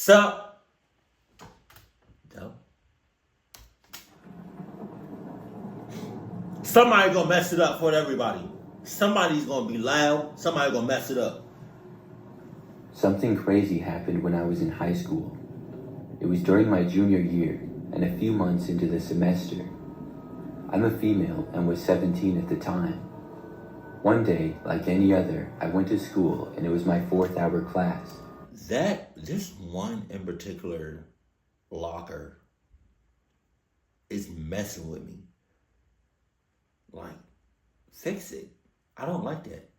So, somebody's gonna mess it up for everybody. Somebody's gonna be loud. Somebody's gonna mess it up. Something crazy happened when I was in high school. It was during my junior year and a few months into the semester. I'm a female and was 17 at the time. One day, like any other, I went to school and it was my 4th hour class. This one in particular locker is messing with me. Like, fix it. I don't like that.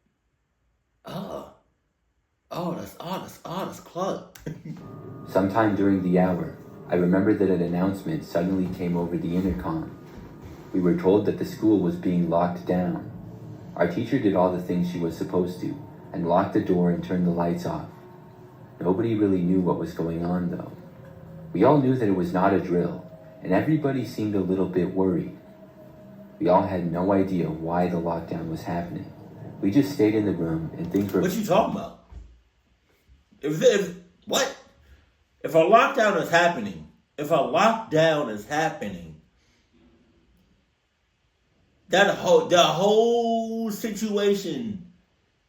That's clogged. Sometime during the hour, I remember that an announcement suddenly came over the intercom. We were told that the school was being locked down. Our teacher did all the things she was supposed to and locked the door and turned the lights off. Nobody really knew what was going on though. We all knew that it was not a drill, and everybody seemed a little bit worried. We all had no idea why the lockdown was happening. We just stayed in the room and things were... What you talking about? If a lockdown is happening, the whole situation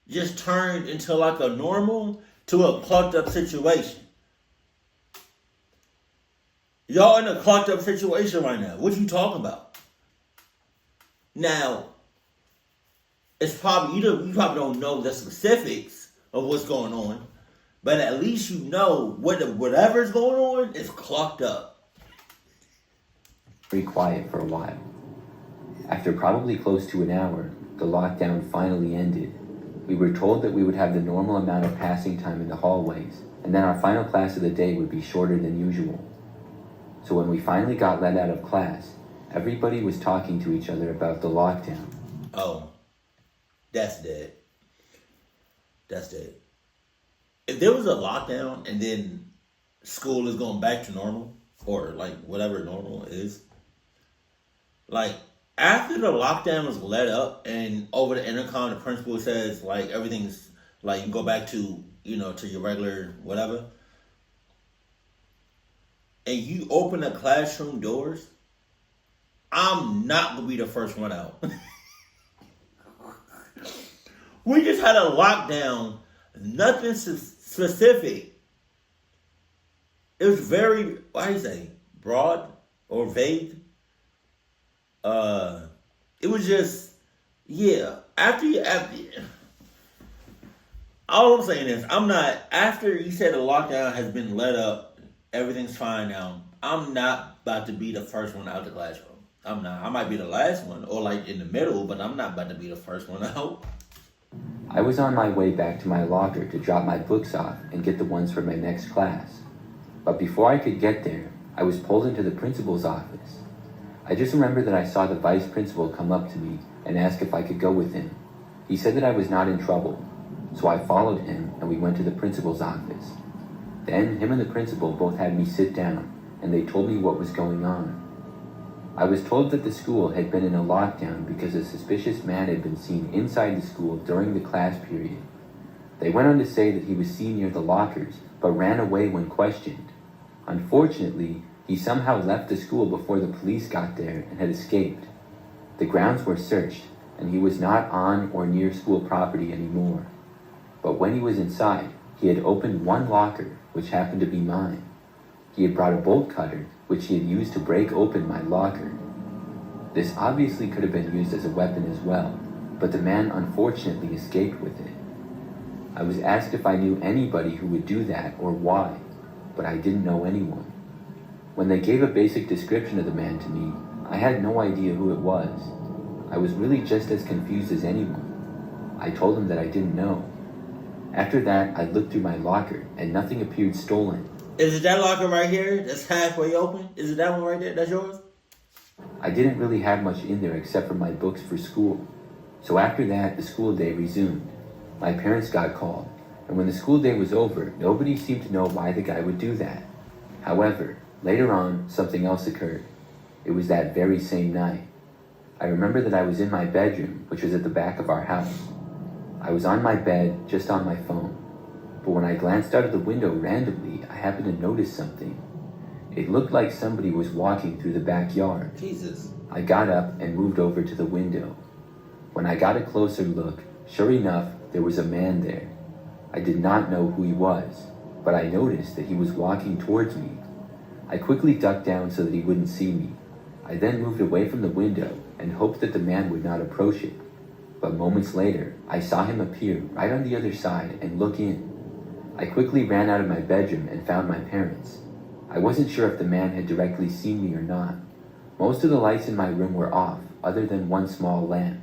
just turned into like a normal to a clucked up situation. Y'all in a clucked up situation right now. What you talking about? Now, it's probably you probably don't know the specifics of what's going on, but at least you know whatever's going on is clocked up. Very quiet for a while. After probably close to an hour, the lockdown finally ended. We were told that we would have the normal amount of passing time in the hallways, and then our final class of the day would be shorter than usual. So when we finally got let out of class, everybody was talking to each other about the lockdown. Oh, that's dead. That's dead. If there was a lockdown and then school is going back to normal, or like whatever normal is, like after the lockdown is let up and over the intercom the principal says like everything's like you go back to to your regular whatever, and you open the classroom doors, I'm not gonna be the first one out. We just had a lockdown, nothing specific. It was very, what do you say, broad or vague. It was just, yeah. All I'm saying is, after you said the lockdown has been let up, everything's fine now, I'm not about to be the first one out the classroom. I'm not. I might be the last one, or like in the middle, but I'm not about to be the first one out. I was on my way back to my locker to drop my books off and get the ones for my next class. But before I could get there, I was pulled into the principal's office. I just remember that I saw the vice principal come up to me and ask if I could go with him. He said that I was not in trouble, so I followed him and we went to the principal's office. Then him and the principal both had me sit down and they told me what was going on. I was told that the school had been in a lockdown because a suspicious man had been seen inside the school during the class period. They went on to say that he was seen near the lockers, but ran away when questioned. Unfortunately, he somehow left the school before the police got there and had escaped. The grounds were searched, and he was not on or near school property anymore. But when he was inside, he had opened one locker, which happened to be mine. He had brought a bolt cutter, which he had used to break open my locker. This obviously could have been used as a weapon as well, but the man unfortunately escaped with it. I was asked if I knew anybody who would do that or why, but I didn't know anyone. When they gave a basic description of the man to me, I had no idea who it was. I was really just as confused as anyone. I told them that I didn't know. After that, I looked through my locker and nothing appeared stolen. Is it that locker right here that's halfway open? Is it that one right there? That's yours? I didn't really have much in there except for my books for school. So after that, the school day resumed. My parents got called, and when the school day was over, nobody seemed to know why the guy would do that. However, later on, something else occurred. It was that very same night. I remember that I was in my bedroom, which was at the back of our house. I was on my bed, just on my phone. But when I glanced out of the window randomly, I happened to notice something. It looked like somebody was walking through the backyard. Jesus. I got up and moved over to the window. When I got a closer look, sure enough, there was a man there. I did not know who he was, but I noticed that he was walking towards me. I quickly ducked down so that he wouldn't see me. I then moved away from the window and hoped that the man would not approach it. But moments later, I saw him appear right on the other side and look in. I quickly ran out of my bedroom and found my parents. I wasn't sure if the man had directly seen me or not. Most of the lights in my room were off, other than one small lamp.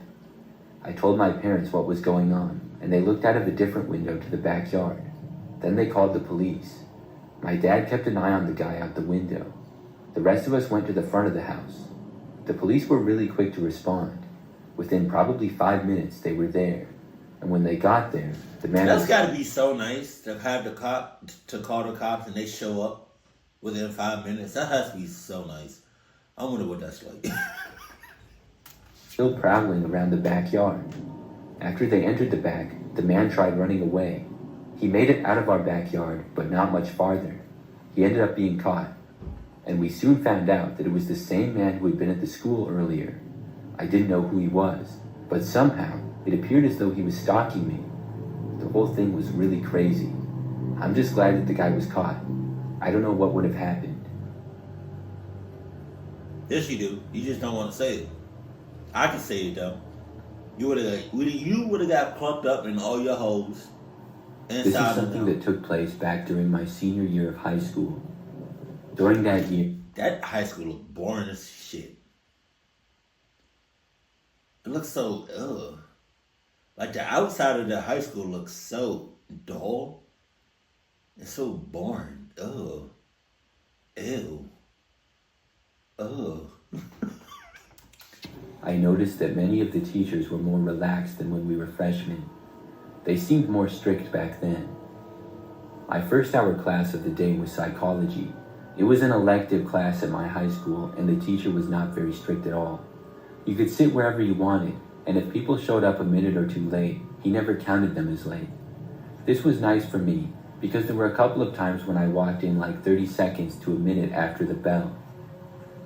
I told my parents what was going on, and they looked out of a different window to the backyard. Then they called the police. My dad kept an eye on the guy out the window. The rest of us went to the front of the house. The police were really quick to respond. Within probably 5 minutes, they were there. And when they got there, the man... That's got to be so nice to have to call the cops and they show up within 5 minutes. That has to be so nice. I wonder what that's like. Still prowling around the backyard. After they entered the back, the man tried running away. He made it out of our backyard, but not much farther. He ended up being caught. And we soon found out that it was the same man who had been at the school earlier. I didn't know who he was, but somehow it appeared as though he was stalking me. The whole thing was really crazy. I'm just glad that the guy was caught. I don't know what would have happened. Yes, you do. You just don't want to say it. I can say it though. You would have got plucked up in all your hoes. This is something that took place back during my senior year of high school. During that year... That high school looked boring as shit. It looks so, ugh. Like the outside of the high school looks so dull. It's so boring. Ugh. Ew. Ugh. I noticed that many of the teachers were more relaxed than when we were freshmen. They seemed more strict back then. My first hour class of the day was psychology. It was an elective class at my high school, and the teacher was not very strict at all. You could sit wherever you wanted, and if people showed up a minute or two late, he never counted them as late. This was nice for me, because there were a couple of times when I walked in like 30 seconds to a minute after the bell.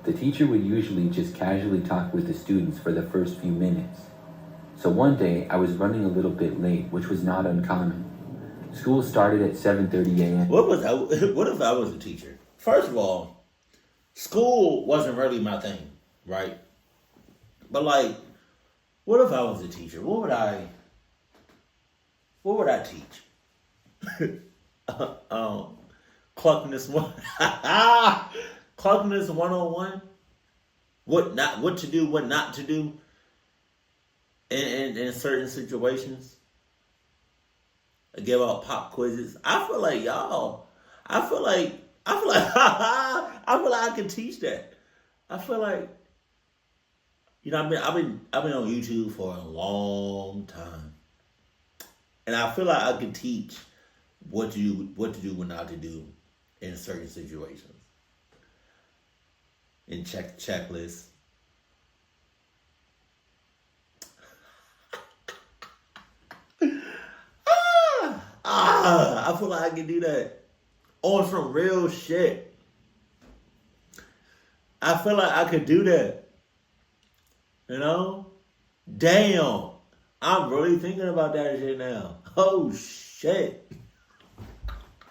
The teacher would usually just casually talk with the students for the first few minutes. So one day, I was running a little bit late, which was not uncommon. School started at 7:30 a.m. What if I was a teacher? First of all, school wasn't really my thing, right? But like, what if I was a teacher? What would I teach? Cluckness one, Cluckness 101. What to do, what not to do in certain situations. I give out pop quizzes. I feel like I can teach that. I feel like, I've been on YouTube for a long time, and I feel like I can teach what to do, what not to do in certain situations. In checklists. I feel like I can do that on some real shit. I feel like I could do that. Damn. I'm really thinking about that shit now. Oh shit.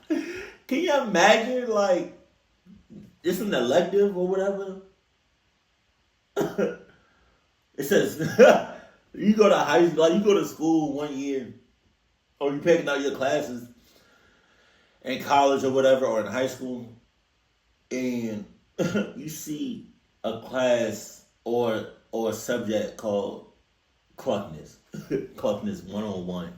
Can you imagine like it's an elective or whatever? It says you go to high school, like you go to school 1 year, or you picking out your classes in college or whatever, or in high school, and you see a class or a subject called Cluckness, Cluckness 101,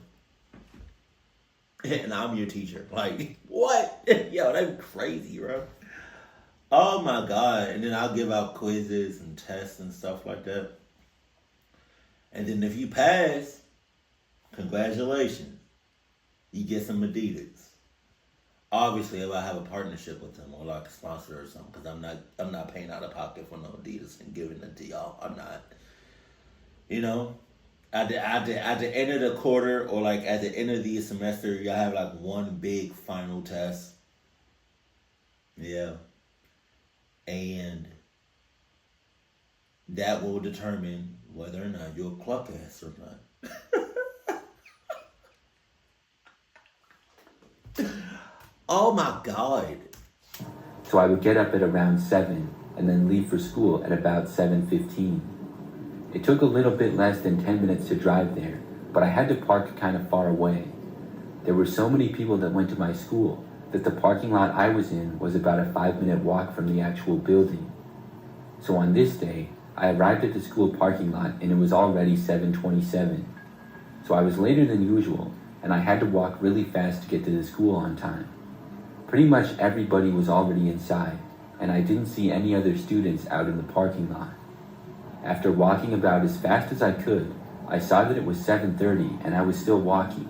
and I'm your teacher. Like, what? Yo, that's crazy, bro. Oh my God. And then I'll give out quizzes and tests and stuff like that. And then if you pass, congratulations. You get some Adidas. Obviously, if I have a partnership with them or like a sponsor or something, because I'm not paying out of pocket for no Adidas and giving it to y'all. I'm not. At the end of the quarter or like at the end of the semester, y'all have like one big final test. Yeah, and that will determine whether or not you'll clock ass or not. Oh my god. So I would get up at around 7 and then leave for school at about 7:15. It took a little bit less than 10 minutes to drive there, but I had to park kind of far away. There were so many people that went to my school that the parking lot I was in was about a 5-minute walk from the actual building. So on this day, I arrived at the school parking lot and it was already 7:27. So I was later than usual and I had to walk really fast to get to the school on time. Pretty much everybody was already inside and I didn't see any other students out in the parking lot. After walking about as fast as I could, I saw that it was 7:30 and I was still walking.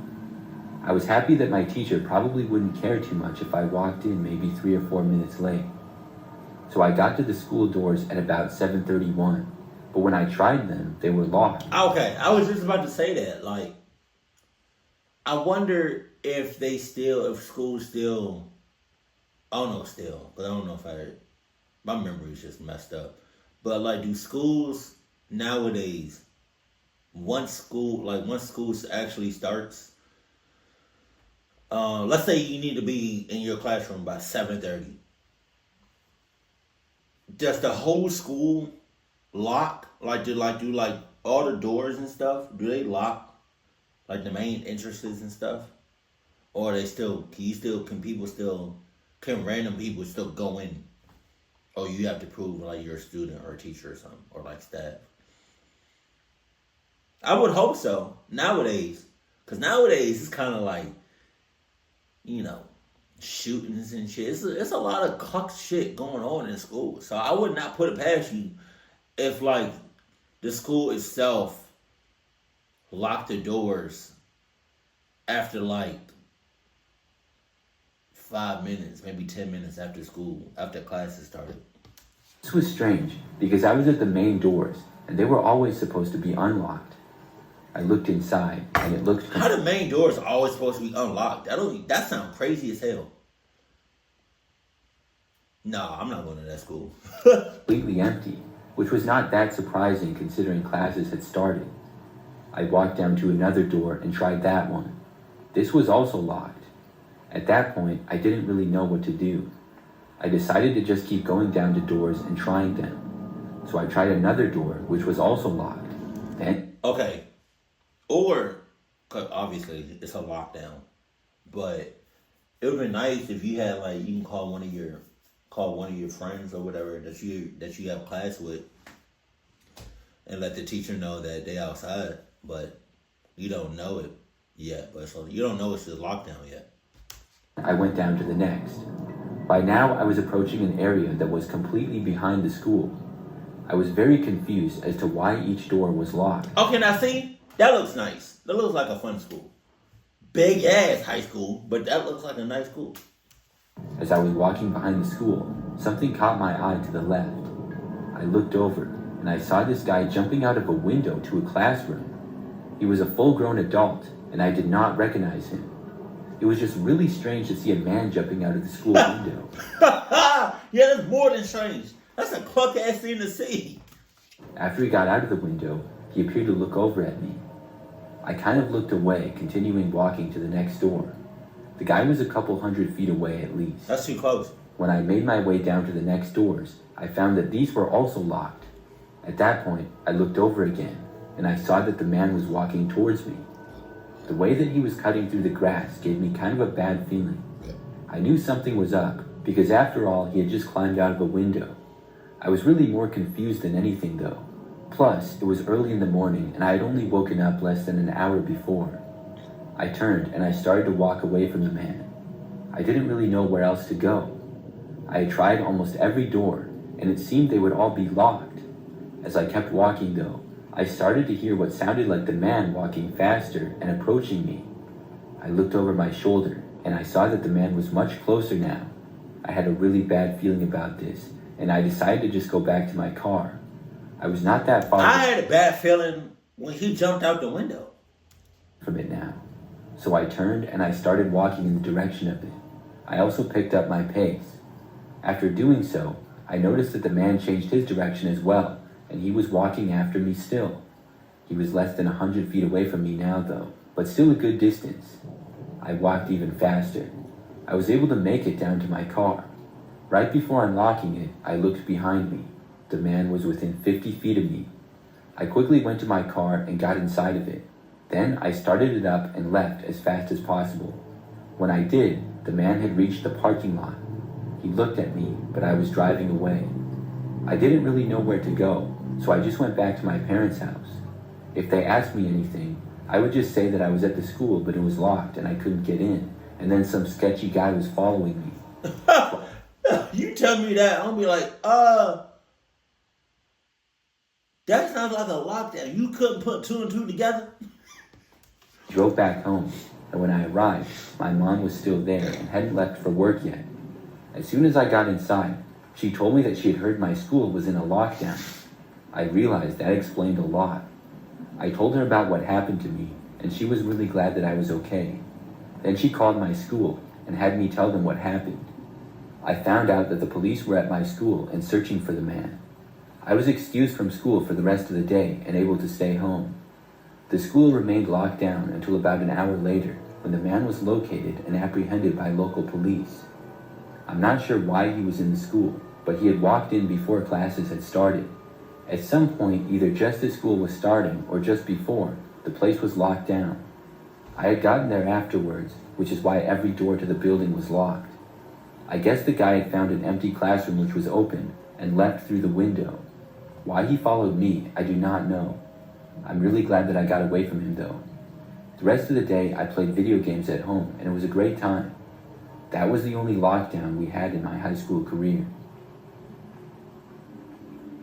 I was happy that my teacher probably wouldn't care too much if I walked in maybe 3 or 4 minutes late. So I got to the school doors at about 7:31, but when I tried them, they were locked. Okay, I was just about to say that. Like, I wonder if school still, I don't know still, but I don't know if my memory's just messed up. But like, do schools nowadays, once school actually starts, let's say you need to be in your classroom by 7:30. Does the whole school lock? Like, do all the doors and stuff? Do they lock? Like the main entrances and stuff, or they still? Can random people still go in? Or you have to prove like you're a student or a teacher or something, or like staff. I would hope so nowadays, because nowadays it's kind of like, shootings and shit. It's a lot of cuck shit going on in school. So I would not put it past you if like the school itself locked the doors after like 5 minutes, maybe 10 minutes after classes started. This was strange because I was at the main doors and they were always supposed to be unlocked. I looked inside and it looked... How the main doors are always supposed to be unlocked? That sounds crazy as hell. No, I'm not going to that school. completely empty, which was not that surprising considering classes had started. I walked down to another door and tried that one. This was also locked. At that point, I didn't really know what to do. I decided to just keep going down to doors and trying them. So I tried another door, which was also locked. Then... Okay. Or, cause obviously it's a lockdown, but it would be nice if you had like, you can call one of your friends or whatever that you have class with, and let the teacher know that they outside, but you don't know it yet. But so you don't know it's a lockdown yet. I went down to the next. By now, I was approaching an area that was completely behind the school. I was very confused as to why each door was locked. Okay, now see, that looks nice. That looks like a fun school. Big ass high school, but that looks like a nice school. As I was walking behind the school, something caught my eye to the left. I looked over, and I saw this guy jumping out of a window to a classroom. He was a full-grown adult, and I did not recognize him. It was just really strange to see a man jumping out of the school window. Yeah, that's more than strange. That's a cluck-ass thing to see. After he got out of the window, he appeared to look over at me. I kind of looked away, continuing walking to the next door. The guy was a couple 100 feet away at least. That's too close. When I made my way down to the next doors, I found that these were also locked. At that point, I looked over again, and I saw that the man was walking towards me. The way that he was cutting through the grass gave me kind of a bad feeling. I knew something was up, because after all, he had just climbed out of a window. I was really more confused than anything though. Plus, it was early in the morning, and I had only woken up less than an hour before. I turned, and I started to walk away from the man. I didn't really know where else to go. I had tried almost every door, and it seemed they would all be locked. As I kept walking though, I started to hear what sounded like the man walking faster and approaching me. I looked over my shoulder, and I saw that the man was much closer now. I had a really bad feeling about this, and I decided to just go back to my car. I was not that far. I had a bad feeling when he jumped out the window. From it now. So I turned and I started walking in the direction of it. I also picked up my pace. After doing so, I noticed that the man changed his direction as well, and he was walking after me still. He was less than 100 feet away from me now though, but still a good distance. I walked even faster. I was able to make it down to my car. Right before unlocking it, I looked behind me. The man was within 50 feet of me. I quickly went to my car and got inside of it. Then I started it up and left as fast as possible. When I did, the man had reached the parking lot. He looked at me, but I was driving away. I didn't really know where to go, so I just went back to my parents' house. If they asked me anything, I would just say that I was at the school, but it was locked and I couldn't get in, and then some sketchy guy was following me. You tell me that, I'll be like, that sounds like a lockdown. You couldn't put two and two together? Drove back home, and when I arrived, my mom was still there and hadn't left for work yet. As soon as I got inside, she told me that she had heard my school was in a lockdown. I realized that explained a lot. I told her about what happened to me, and she was really glad that I was okay. Then she called my school and had me tell them what happened. I found out that the police were at my school and searching for the man. I was excused from school for the rest of the day and able to stay home. The school remained locked down until about an hour later, when the man was located and apprehended by local police. I'm not sure why he was in the school, but he had walked in before classes had started. At some point, either just as school was starting or just before, the place was locked down. I had gotten there afterwards, which is why every door to the building was locked. I guess the guy had found an empty classroom which was open and leapt through the window. Why he followed me, I do not know. I'm really glad that I got away from him though. The rest of the day I played video games at home and it was a great time. That was the only lockdown we had in my high school career.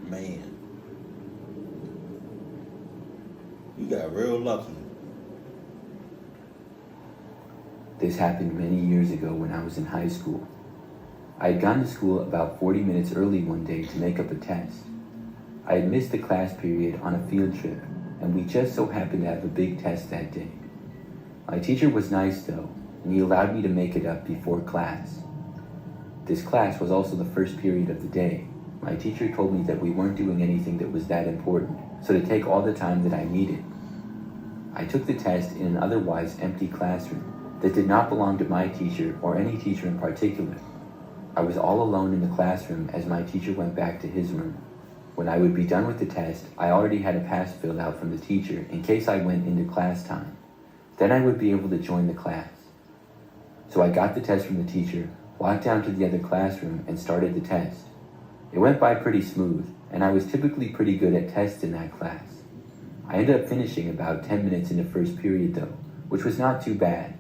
Man. You got real lucky. This happened many years ago when I was in high school. I had gone to school about 40 minutes early one day to make up a test. I had missed the class period on a field trip, and we just so happened to have a big test that day. My teacher was nice though, and he allowed me to make it up before class. This class was also the first period of the day. My teacher told me that we weren't doing anything that was that important, so to take all the time that I needed. I took the test in an otherwise empty classroom that did not belong to my teacher or any teacher in particular. I was all alone in the classroom as my teacher went back to his room. When I would be done with the test, I already had a pass filled out from the teacher in case I went into class time. Then I would be able to join the class. So I got the test from the teacher, walked down to the other classroom, and started the test. It went by pretty smooth, and I was typically pretty good at tests in that class. I ended up finishing about 10 minutes into first period though, which was not too bad.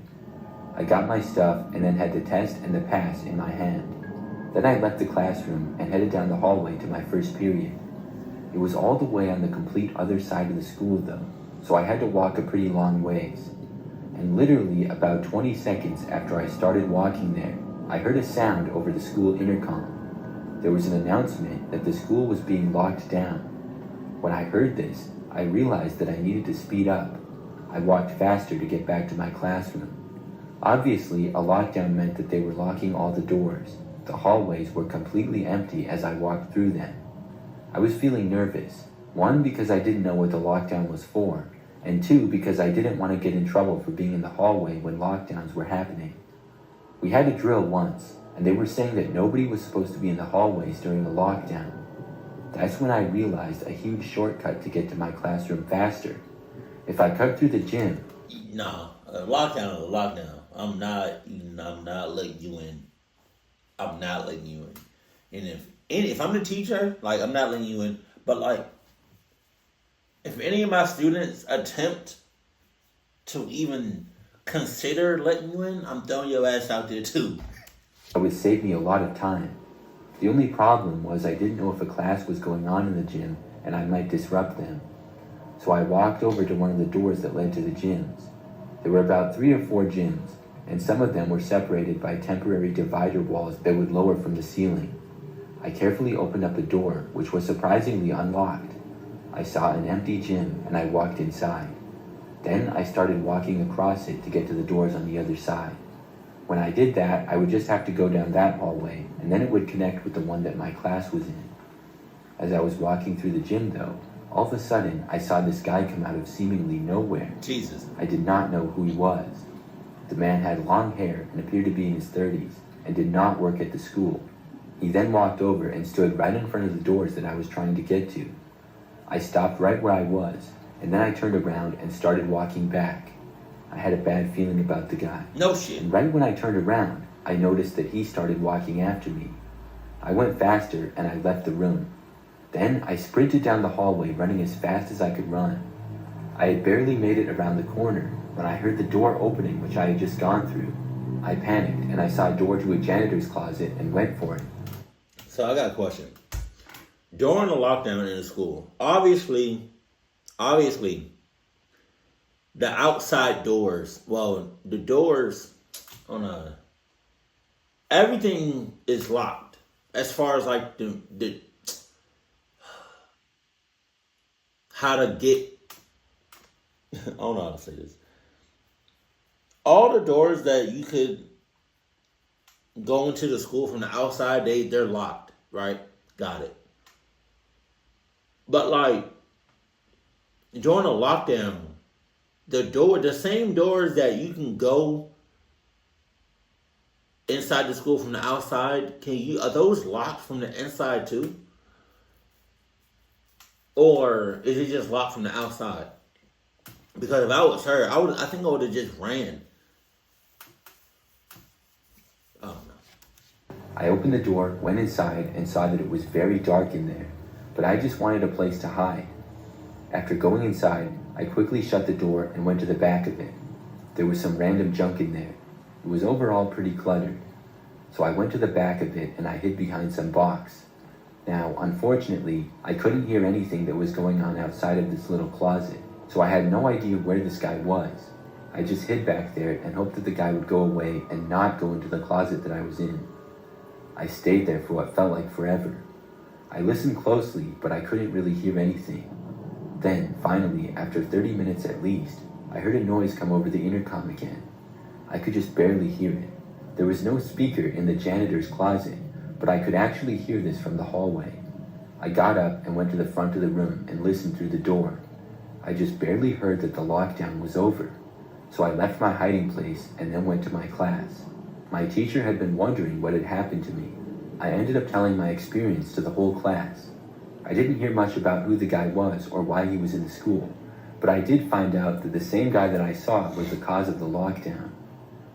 I got my stuff and then had the test and the pass in my hand. Then I left the classroom and headed down the hallway to my first period. It was all the way on the complete other side of the school though, so I had to walk a pretty long ways. And literally about 20 seconds after I started walking there, I heard a sound over the school intercom. There was an announcement that the school was being locked down. When I heard this, I realized that I needed to speed up. I walked faster to get back to my classroom. Obviously, a lockdown meant that they were locking all the doors. The hallways were completely empty as I walked through them. I was feeling nervous. One, because I didn't know what the lockdown was for, and two, because I didn't want to get in trouble for being in the hallway when lockdowns were happening. We had a drill once, and they were saying that nobody was supposed to be in the hallways during the lockdown. That's when I realized a huge shortcut to get to my classroom faster. If I cut through the gym... No, a lockdown is a lockdown. I'm not letting you in. I'm not letting you in. And if I'm the teacher, like, I'm not letting you in. But, like, if any of my students attempt to even consider letting you in, I'm throwing your ass out there, too. It would save me a lot of time. The only problem was I didn't know if a class was going on in the gym, and I might disrupt them. So I walked over to one of the doors that led to the gyms. There were about 3 or 4 gyms, and some of them were separated by temporary divider walls that would lower from the ceiling. I carefully opened up the door, which was surprisingly unlocked. I saw an empty gym and I walked inside. Then I started walking across it to get to the doors on the other side. When I did that, I would just have to go down that hallway, and then it would connect with the one that my class was in. As I was walking through the gym though, all of a sudden I saw this guy come out of seemingly nowhere. Jesus. I did not know who he was. The man had long hair and appeared to be in his 30s and did not work at the school. He then walked over and stood right in front of the doors that I was trying to get to. I stopped right where I was, and then I turned around and started walking back. I had a bad feeling about the guy. No shit. And right when I turned around, I noticed that he started walking after me. I went faster and I left the room. Then I sprinted down the hallway running as fast as I could run. I had barely made it around the corner when I heard the door opening which I had just gone through. I panicked and I saw a door to a janitor's closet and went for it. So I got a question. During the lockdown in the school, obviously, the outside doors, the doors on everything is locked. As far as like the how to get, I don't know how to say this. All the doors that you could go into the school from the outside, they're locked, right? Got it. But like during the lockdown, the same doors that you can go inside the school from the outside, are those locked from the inside too? Or is it just locked from the outside? Because if I was her, I think I would have just ran. I don't know. I opened the door, went inside, and saw that it was very dark in there, but I just wanted a place to hide. After going inside, I quickly shut the door and went to the back of it. There was some random junk in there. It was overall pretty cluttered. So I went to the back of it and I hid behind some box. Now, unfortunately, I couldn't hear anything that was going on outside of this little closet, so I had no idea where this guy was. I just hid back there and hoped that the guy would go away and not go into the closet that I was in. I stayed there for what felt like forever. I listened closely, but I couldn't really hear anything. Then, finally, after 30 minutes at least, I heard a noise come over the intercom again. I could just barely hear it. There was no speaker in the janitor's closet, but I could actually hear this from the hallway. I got up and went to the front of the room and listened through the door. I just barely heard that the lockdown was over. So I left my hiding place and then went to my class. My teacher had been wondering what had happened to me. I ended up telling my experience to the whole class. I didn't hear much about who the guy was or why he was in the school, but I did find out that the same guy that I saw was the cause of the lockdown.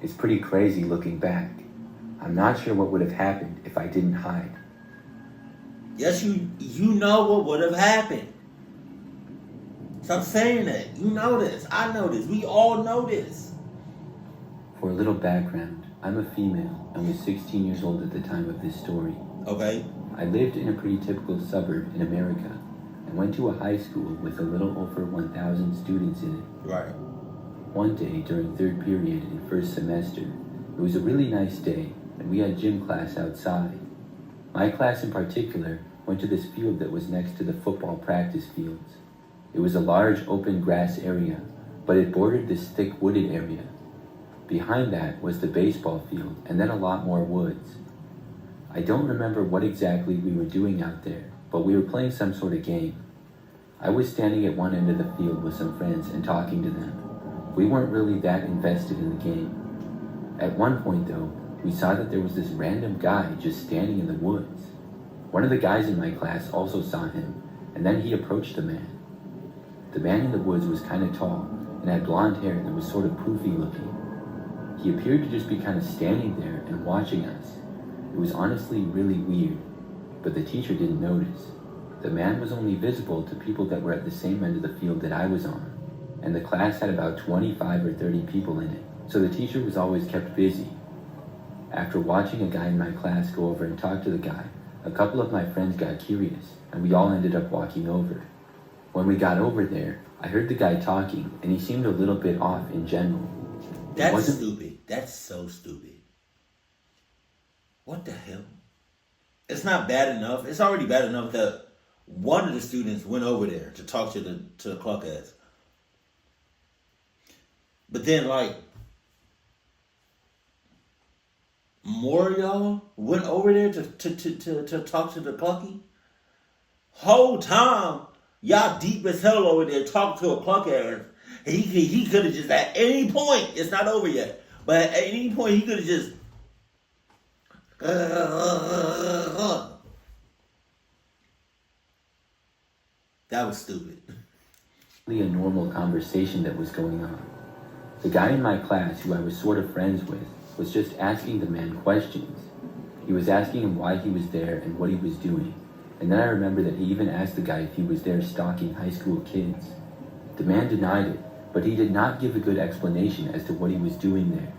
It's pretty crazy looking back. I'm not sure what would have happened if I didn't hide. Yes, you know what would have happened. Stop saying that. You know this. I know this. We all know this. For a little background, I'm a female and was 16 years old at the time of this story. Okay. I lived in a pretty typical suburb in America and went to a high school with a little over 1,000 students in it. Right. One day during third period in first semester, it was a really nice day and we had gym class outside. My class in particular went to this field that was next to the football practice fields. It was a large open grass area, but it bordered this thick wooded area. Behind that was the baseball field and then a lot more woods. I don't remember what exactly we were doing out there, but we were playing some sort of game. I was standing at one end of the field with some friends and talking to them. We weren't really that invested in the game. At one point though, we saw that there was this random guy just standing in the woods. One of the guys in my class also saw him, and then he approached the man. The man in the woods was kind of tall and had blonde hair that was sort of poofy looking. He appeared to just be kind of standing there and watching us. It was honestly really weird, but the teacher didn't notice. The man was only visible to people that were at the same end of the field that I was on, and the class had about 25 or 30 people in it, so the teacher was always kept busy. After watching a guy in my class go over and talk to the guy, a couple of my friends got curious, and we all ended up walking over. When we got over there, I heard the guy talking, and he seemed a little bit off in general. That's stupid. That's so stupid. What the hell? It's not bad enough. It's already bad enough that one of the students went over there to talk to the clock ass. But then like more of y'all went over there to talk to the clucky. Whole time y'all deep as hell over there talking to a clock ass. He could have just at any point, it's not over yet, but at any point he could have just that was stupid. A normal conversation that was going on. The guy in my class who I was sort of friends with was just asking the man questions. He was asking him why he was there and what he was doing. And then I remember that he even asked the guy if he was there stalking high school kids. The man denied it, but he did not give a good explanation as to what he was doing there.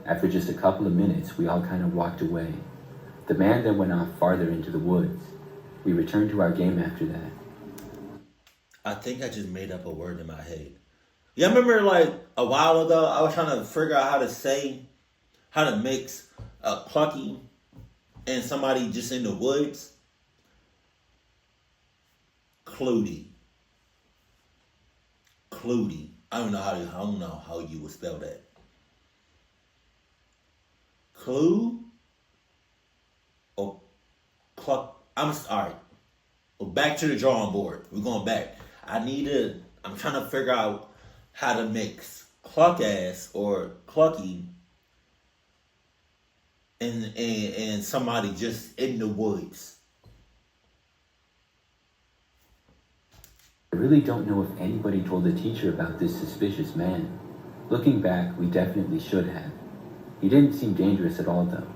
After just a couple of minutes, we all kind of walked away. The man then went off farther into the woods. We returned to our game after that. I think I just made up a word in my head. Yeah, I remember like a while ago, I was trying to figure out how to mix a clucky and somebody just in the woods. Clutie. I don't know how you would spell that. Clue or cluck. I'm sorry. Well, back to the drawing board. We're going back. I'm trying to figure out how to mix cluck ass or clucky and somebody just in the woods. I really don't know if anybody told the teacher about this suspicious man. Looking back, we definitely should have. He didn't seem dangerous at all though.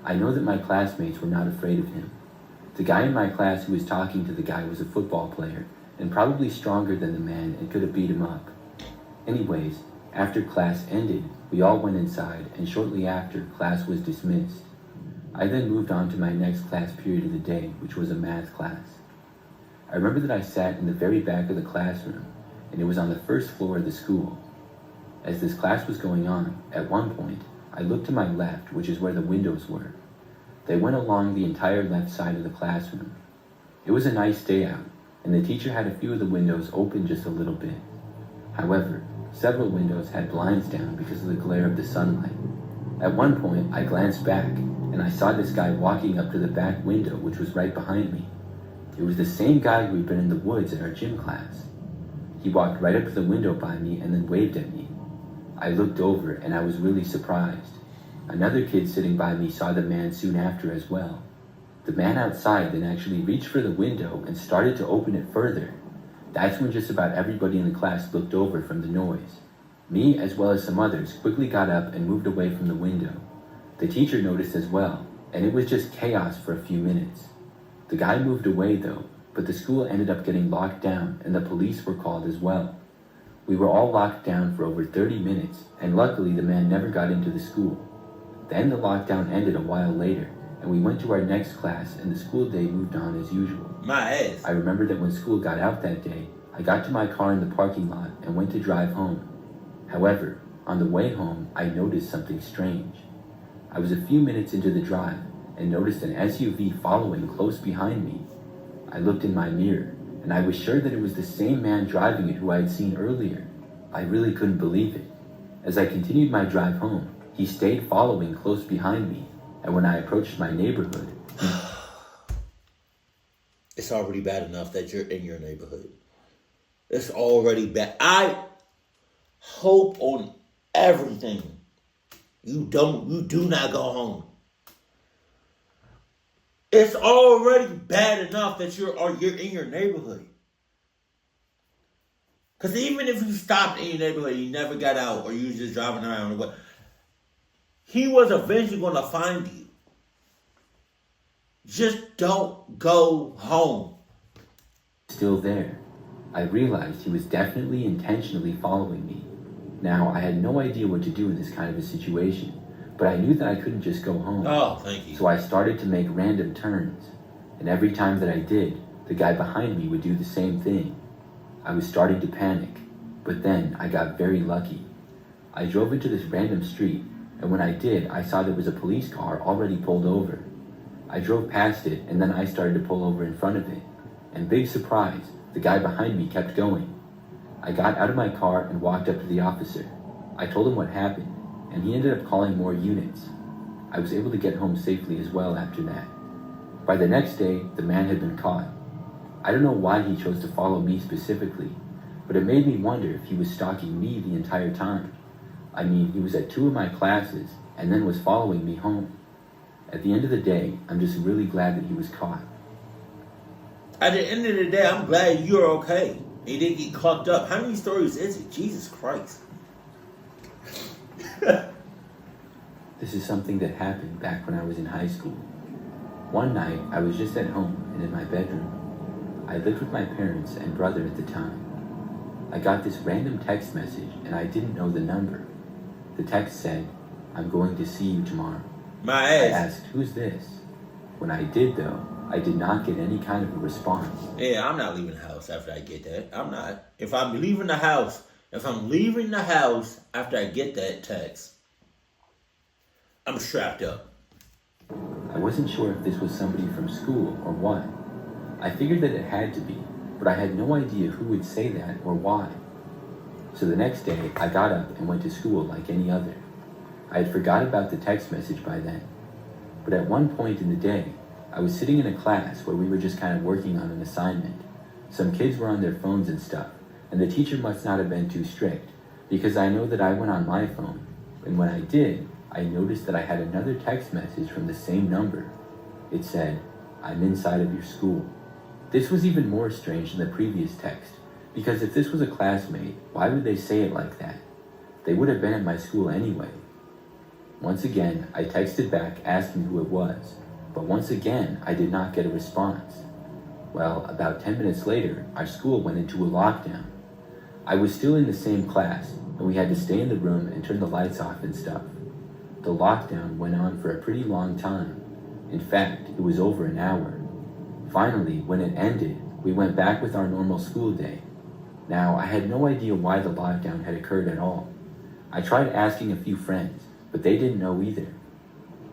I know that my classmates were not afraid of him. The guy in my class who was talking to the guy was a football player and probably stronger than the man and could have beat him up. Anyways, after class ended, we all went inside and shortly after, class was dismissed. I then moved on to my next class period of the day, which was a math class. I remember that I sat in the very back of the classroom and it was on the first floor of the school. As this class was going on, at one point, I looked to my left, which is where the windows were. They went along the entire left side of the classroom. It was a nice day out, and the teacher had a few of the windows open just a little bit. However, several windows had blinds down because of the glare of the sunlight. At one point, I glanced back, and I saw this guy walking up to the back window, which was right behind me. It was the same guy who had been in the woods at our gym class. He walked right up to the window by me and then waved at me. I looked over, and I was really surprised. Another kid sitting by me saw the man soon after as well. The man outside then actually reached for the window and started to open it further. That's when just about everybody in the class looked over from the noise. Me, as well as some others, quickly got up and moved away from the window. The teacher noticed as well, and it was just chaos for a few minutes. The guy moved away though, but the school ended up getting locked down and the police were called as well. We were all locked down for over 30 minutes, and luckily the man never got into the school. Then the lockdown ended a while later, and we went to our next class and the school day moved on as usual. My ass. I remember that when school got out that day, I got to my car in the parking lot and went to drive home. However, on the way home, I noticed something strange. I was a few minutes into the drive and noticed an SUV following close behind me. I looked in my mirror, and I was sure that it was the same man driving it who I had seen earlier. I really couldn't believe it. As I continued my drive home, he stayed following close behind me, and when I approached my neighborhood... It's already bad enough that you're in your neighborhood. It's already bad. I hope on everything you do not go home. It's already bad enough that you're in your neighborhood. Because even if you stopped in your neighborhood, you never got out, or you was just driving around or what, he was eventually going to find you. Just don't go home. Still there. I realized he was definitely intentionally following me. Now, I had no idea what to do in this kind of a situation, but I knew that I couldn't just go home. Oh, thank you. So I started to make random turns, and every time that I did, the guy behind me would do the same thing. I was starting to panic, but then I got very lucky. I drove into this random street, and when I did, I saw there was a police car already pulled over. I drove past it, and then I started to pull over in front of it. and big surprise, the guy behind me kept going. I got out of my car and walked up to the officer. I told him what happened, and he ended up calling more units. I was able to get home safely as well after that. By the next day, the man had been caught. I don't know why he chose to follow me specifically, but it made me wonder if he was stalking me the entire time. I mean, he was at 2 of my classes and then was following me home. At the end of the day, I'm just really glad that he was caught. At the end of the day, I'm glad you're okay. He didn't get clocked up. How many stories is it? Jesus Christ. This is something that happened back when I was in high school. One night, I was just at home and in my bedroom. I lived with my parents and brother at the time. I got this random text message and I didn't know the number. The text said, "I'm going to see you tomorrow." My I ass. asked, "Who's this?" When I did though, I did not get any kind of a response. Yeah, I'm not leaving the house after I get that. I'm not. If I'm leaving the house after I get that text, I'm strapped up. I wasn't sure if this was somebody from school or what. I figured that it had to be, but I had no idea who would say that or why. So the next day, I got up and went to school like any other. I had forgot about the text message by then. But at one point in the day, I was sitting in a class where we were just kind of working on an assignment. Some kids were on their phones and stuff, and the teacher must not have been too strict, because I know that I went on my phone, and when I did, I noticed that I had another text message from the same number. It said, "I'm inside of your school." This was even more strange than the previous text, because if this was a classmate, why would they say it like that? They would have been at my school anyway. Once again, I texted back asking who it was, but once again, I did not get a response. Well, about 10 minutes later, our school went into a lockdown. I was still in the same class, and we had to stay in the room and turn the lights off and stuff. The lockdown went on for a pretty long time. In fact, it was over an hour. Finally, when it ended, we went back with our normal school day. Now, I had no idea why the lockdown had occurred at all. I tried asking a few friends, but they didn't know either.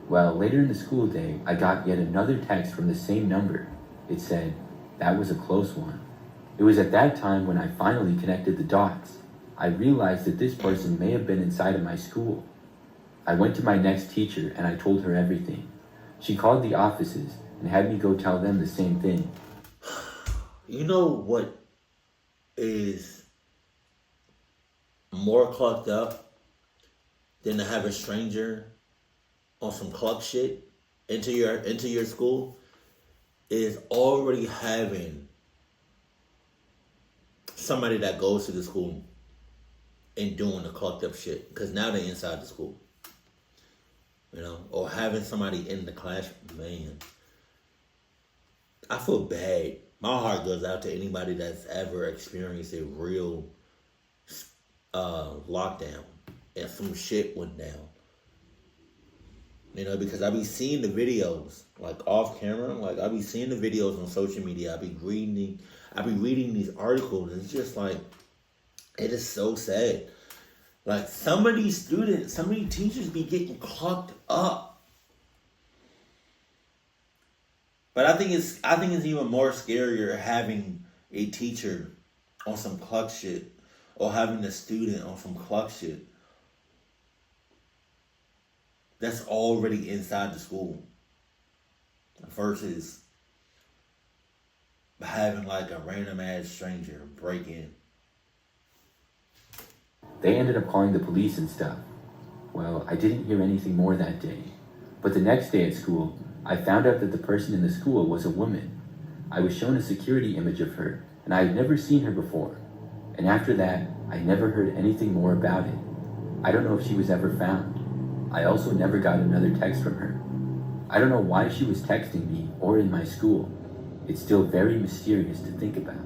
Well, later in the school day, I got yet another text from the same number. It said, "That was a close one." It was at that time when I finally connected the dots. I realized that this person may have been inside of my school. I went to my next teacher and I told her everything. She called the offices and had me go tell them the same thing. You know what is more clucked up than to have a stranger on some cluck shit into your school is already having somebody that goes to the school and doing the clucked up shit, because now they're inside the school, or having somebody in the classroom. Man, I feel bad. My heart goes out to anybody that's ever experienced a real lockdown and some shit went down. Because I be seeing the videos, like off camera, like I be seeing the videos on social media. I be reading these articles, and it's just like, it is so sad. Like some of these teachers be getting clocked up. But I think it's even more scarier having a teacher on some cluck shit, or having a student on some cluck shit that's already inside the school, versus having like a random ass stranger break in. They ended up calling the police and stuff. Well, I didn't hear anything more that day. But the next day at school, I found out that the person in the school was a woman. I was shown a security image of her, and I had never seen her before. And after that, I never heard anything more about it. I don't know if she was ever found. I also never got another text from her. I don't know why she was texting me or in my school. It's still very mysterious to think about.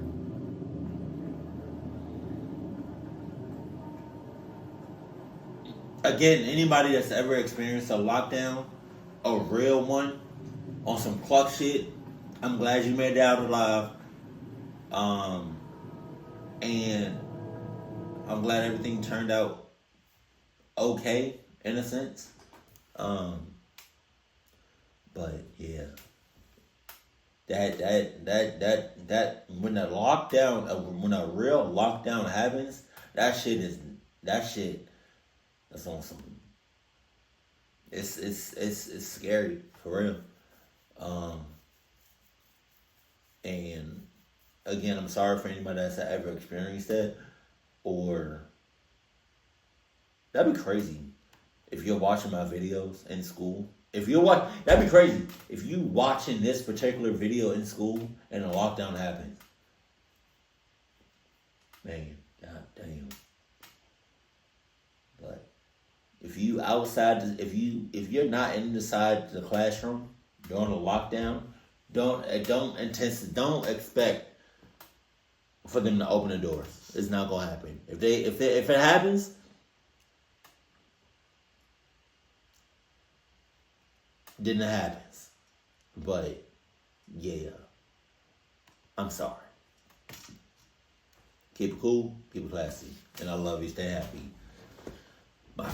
Again, anybody that's ever experienced a lockdown, a real one, on some cluck shit, I'm glad you made it out alive. And I'm glad everything turned out okay, in a sense. But yeah. that when the lockdown, when a real lockdown happens, that shit. That's on some. It's scary for real. Um, and again, I'm sorry for anybody that's ever experienced that, or that'd be crazy if you're watching my videos in school. If you're watch, that'd be crazy. If you watching this particular video in school and a lockdown happens, man, god damn. But if you outside, if you're not inside the classroom during a lockdown, don't expect for them to open the doors. It's not gonna happen. If it happens, then it happens. But yeah, I'm sorry. Keep it cool, keep it classy, and I love you. Stay happy. Bye.